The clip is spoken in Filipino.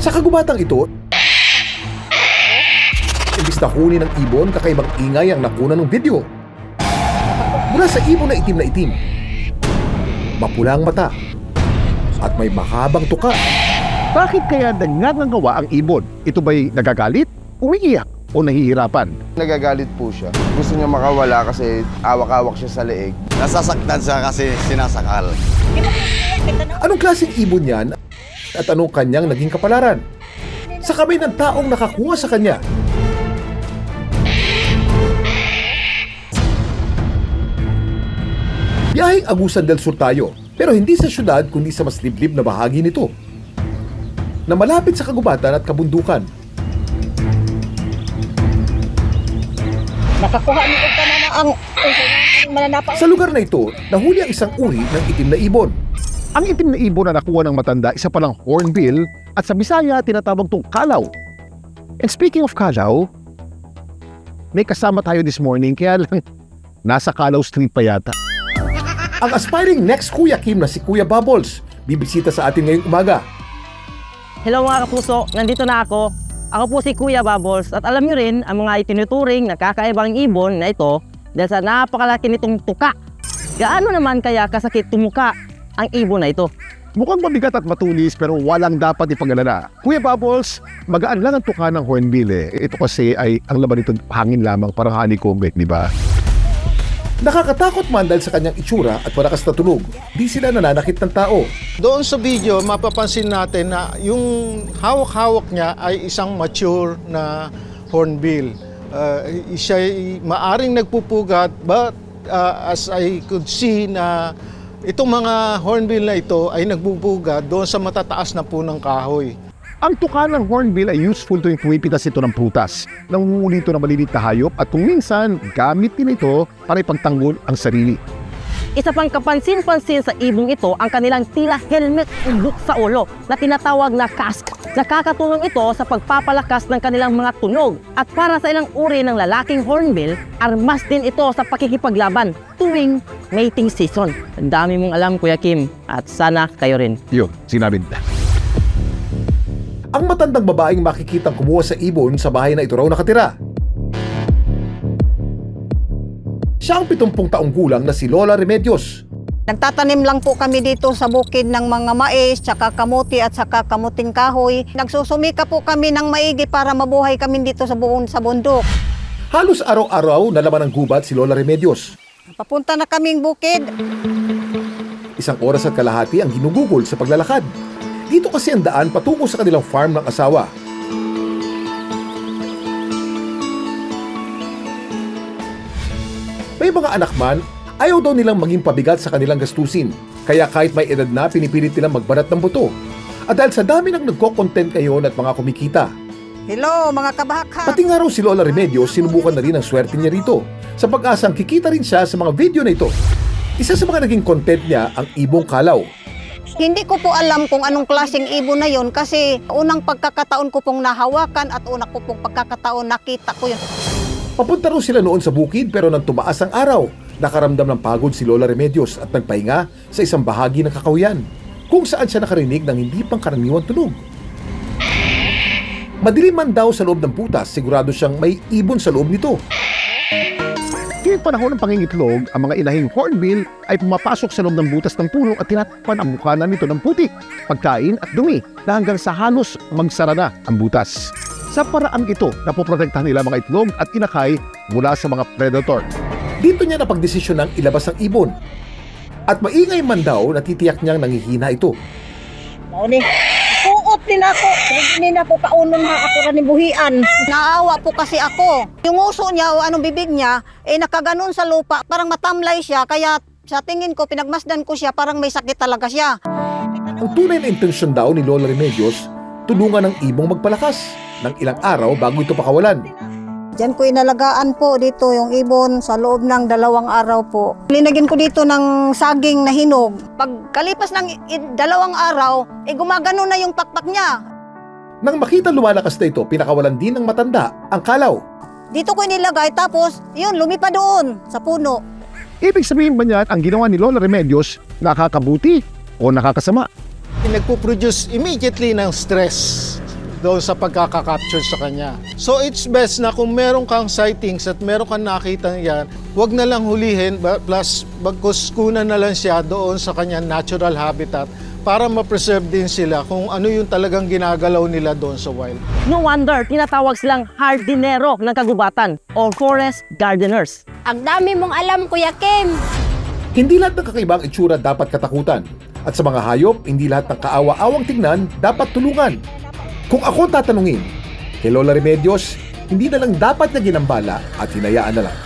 Sa kagubatang ito, imbis na huni ng ibon, kakaibang ingay ang nakuna ng video. Mula sa ibon na itim, mapula ang mata at may mahabang tuka. Bakit kaya nangangawa ang ibon? Ito ba'y nagagalit, umiiyak o nahihirapan? Nagagalit po siya. Gusto niya makawala kasi awak-awak siya sa leeg. Nasasaktan siya kasi sinasakal. Anong klaseng ibon yan at anong kanyang naging kapalaran? Sa kamay ng taong nakakuha sa kanya. Biyaheng Agusan del Sur tayo, pero hindi sa syudad kundi sa mas liblib na bahagi nito, na malapit sa kagubatan at kabundukan. Nakakuha ni ko na ang mananapa. Sa lugar na ito, nahuli ang isang uri ng itim na ibon. Ang itim na ibon na nakuha ng matanda, isa palang hornbill at sa Bisaya tinatawag tong kalaw. And speaking of kalaw, may kasama tayo this morning kaya lang nasa Kalaw Street pa yata. Ang aspiring next Kuya Kim na si Kuya Bubbles, bibisita sa atin ngayong umaga. Hello mga kapuso, nandito na ako. Ako po si Kuya Bubbles at alam nyo rin ang mga itinuturing na kakaibang ibon na ito dahil sa napakalaki nitong tuka. Gaano naman kaya kasakit tumuka ang ibon na ito? Mukhang mabigat at matulis pero walang dapat ipag-alala. Kuya Bubbles, magaan lang ang tuka ng hornbill eh. Ito kasi ay ang laman nito hangin lamang, parang honeycomb, di ba? Nakakatakot man dahil sa kanyang itsura at malakas na tunog, di sila nananakit ng tao. Doon sa video, mapapansin natin na yung hawak-hawak niya ay isang mature na hornbill. Siya ay maaring nagpupugat, but as I could see na itong mga hornbill na ito ay nagpupugat doon sa matataas na punang kahoy. Ang tuka ng hornbill ay useful tuwing pumipitas ito ng prutas. Nangunguli ito ng maliliit na hayop at kung minsan, gamit din ito para ipagtanggol ang sarili. Isa pang kapansin-pansin sa ibong ito ang kanilang tila helmet ubok sa ulo na tinatawag na casque. Nakakatulong ito sa pagpapalakas ng kanilang mga tunog at para sa ilang uri ng lalaking hornbill, armas din ito sa pakikipaglaban tuwing mating season. Ang dami mong alam Kuya Kim at sana kayo rin. Yun, sinabi nila. Ang matandang babaeng makikitang kumuha sa ibon sa bahay na ito raw nakatira. Siya ang 70 taong gulang na si Lola Remedios. Nagtatanim lang po kami dito sa bukid ng mga mais, tsaka kamuti at saka kamuting kahoy. Nagsusumika po kami ng maigi para mabuhay kami dito sa bundok. Halos araw-araw na laman ng gubat si Lola Remedios. Papunta na kaming bukid. 1 oras at kalahati ang ginugugol sa paglalakad. Dito kasi ang daan patungo sa kanilang farm ng asawa. May mga anak man, ayaw daw nilang maging pabigat sa kanilang gastusin. Kaya kahit may edad na, pinipilit nilang magbanat ng buto. At dahil sa dami ng nagko-content ngayon at mga kumikita, Hello mga kabahaka. pati nga raw si Lola Remedios, sinubukan na rin ang swerte niya rito. Sa pag-asang kikita rin siya sa mga video na ito. Isa sa mga naging content niya ang ibong kalaw. Hindi ko po alam kung anong klaseng ibon na yon kasi unang pagkakataon ko pong nahawakan at unang ko pong pagkakataon nakita ko yun. Papunta raw sila noon sa bukid pero nang tumaas ang araw, nakaramdam ng pagod si Lola Remedios at nagpahinga sa isang bahagi ng kakahuyan kung saan siya nakarinig ng hindi pangkaraniwang tunog. Madilim man daw sa loob ng butas, sigurado siyang may ibon sa loob nito. Ngayong panahon ng pangingitlog, ang mga inahing hornbill ay pumapasok sa loob ng butas ng puno at tinatakpan ang mukha na nito ng putik, pagkain at dumi na hanggang sa halos magsara na ang butas. Sa paraang ito, napoprotektahan nila mga itlog at inakay mula sa mga predator. Dito niya napagdesisyon ng ilabas ang ibon. At maingay man daw, natitiyak niyang nangihina ito. Mauni. Puot din ako. Hindi na po kaunon na ako rin buhian. Naawa po kasi ako. Yung uso niya o anong bibig niya, nakaganon sa lupa. Parang matamlay siya. Kaya sa tingin ko, pinagmasdan ko siya. Parang may sakit talaga siya. Ang tunay na intensyon daw ni Lola Remedios, tulungan ng ibong magpalakas ng ilang araw bago ito pakawalan. Diyan ko inalagaan po dito yung ibon sa loob ng 2 araw po. Linagyan ko dito ng saging na hinog. Pagkalipas ng 2 araw, gumagano na yung pakpak niya. Nang makita lumalakas na ito, pinakawalan din ng matanda ang kalaw. Dito ko inilagay tapos yun, lumipad doon sa puno. Ibig sabihin ba niyan ang ginawa ni Lola Remedios nakakabuti o nakakasama? Nagpo-produce immediately ng stress. doon sa pagkakakapture sa kanya. So it's best na kung meron kang sightings at meron kang nakita yan, wag na lang hulihin, plus magkuskunan na lang siya doon sa kanyang natural habitat para ma-preserve din sila kung ano yung talagang ginagalaw nila doon sa wild. No wonder tinatawag silang hardinero ng kagubatan o forest gardeners. Ang dami mong alam, Kuya Kim. Hindi lahat ng kakaibang itsura dapat katakutan. At sa mga hayop, hindi lahat ng kaawa-awang tingnan dapat tulungan. Kung ako tatanungin, kay Lola Remedios, hindi na lang dapat na ginambala at hinayaan na lang.